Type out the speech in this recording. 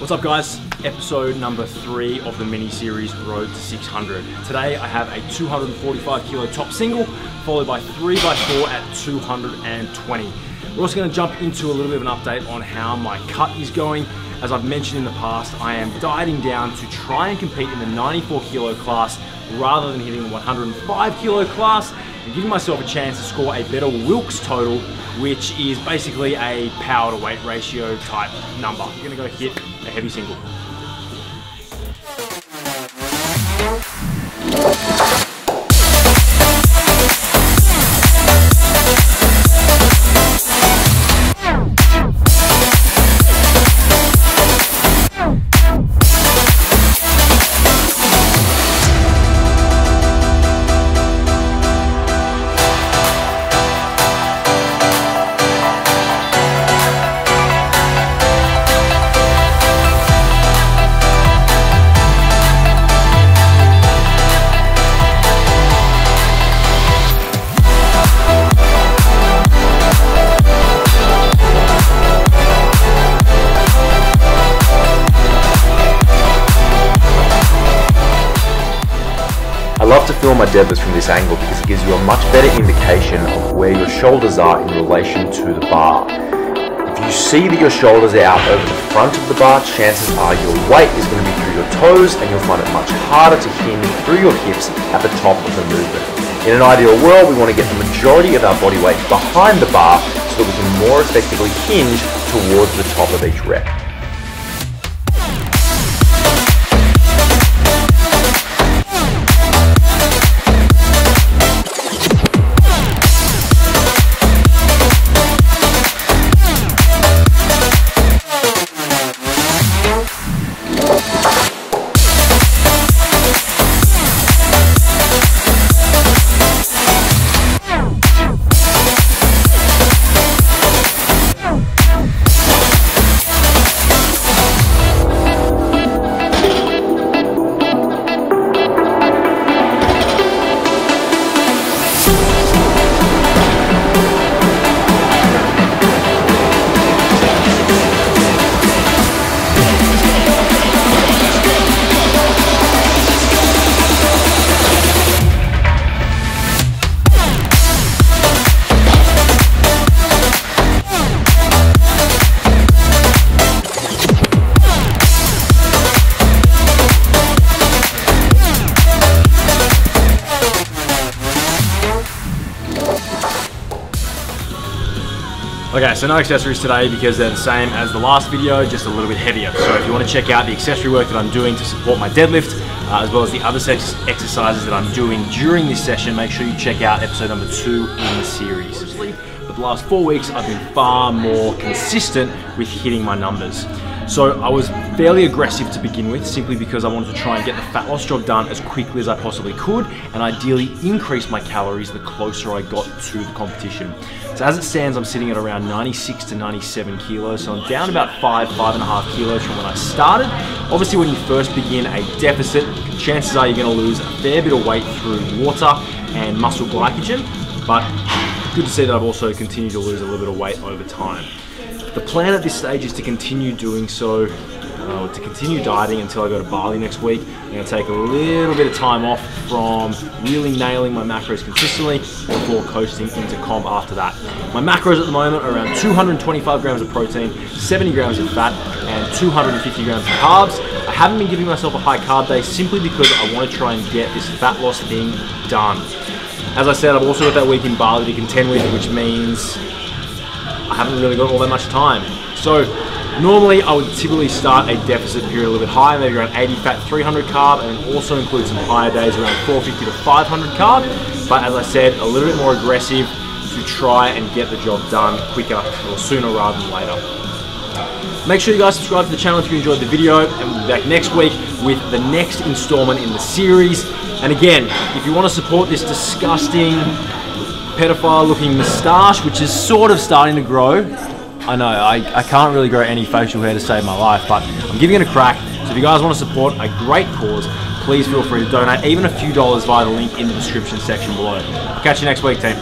What's up guys? Episode number 3 of the mini-series Road to 600. Today I have a 245 kilo top single, followed by 3x4 at 220. We're also going to jump into a little bit of an update on how my cut is going. As I've mentioned in the past, I am dieting down to try and compete in the 94 kilo class rather than hitting the 105 kilo class and giving myself a chance to score a better Wilks total, which is basically a power to weight ratio type number. You're going to go hit a heavy single. I love to film my deadlifts from this angle because it gives you a much better indication of where your shoulders are in relation to the bar. If you see that your shoulders are out over the front of the bar, chances are your weight is going to be through your toes and you'll find it much harder to hinge through your hips at the top of the movement. In an ideal world, we want to get the majority of our body weight behind the bar so that we can more effectively hinge towards the top of each rep. Okay, so no accessories today because they're the same as the last video, just a little bit heavier. So if you want to check out the accessory work that I'm doing to support my deadlift, as well as the other exercises that I'm doing during this session, make sure you check out episode number 2 in the series. But the last 4 weeks, I've been far more consistent with hitting my numbers. So I was fairly aggressive to begin with, simply because I wanted to try and get the fat loss job done as quickly as I possibly could, and ideally increase my calories the closer I got to the competition. So as it stands, I'm sitting at around 96 to 97 kilos, so I'm down about 5.5 kilos from when I started. Obviously, when you first begin a deficit, chances are you're going to lose a fair bit of weight through water and muscle glycogen, but good to see that I've also continued to lose a little bit of weight over time. The plan at this stage is to continue doing so, to continue dieting until I go to Bali next week. I'm going to take a little bit of time off from really nailing my macros consistently before coasting into comp after that. My macros at the moment are around 225 grams of protein, 70 grams of fat, and 250 grams of carbs. I haven't been giving myself a high carb day simply because I want to try and get this fat loss thing done. As I said, I've also got that week in Bali to contend with, which means I haven't really got all that much time. So normally I would typically start a deficit period a little bit higher, maybe around 80 fat, 300 carb, and also include some higher days around 450 to 500 carb. But as I said, a little bit more aggressive to try and get the job done quicker or sooner rather than later. Make sure you guys subscribe to the channel if you enjoyed the video, and we'll be back next week with the next installment in the series. And again, if you want to support this disgusting pedophile looking moustache, which is sort of starting to grow. I know, I can't really grow any facial hair to save my life, but I'm giving it a crack. So if you guys want to support a great cause, please feel free to donate even a few dollars via the link in the description section below. I'll catch you next week, team.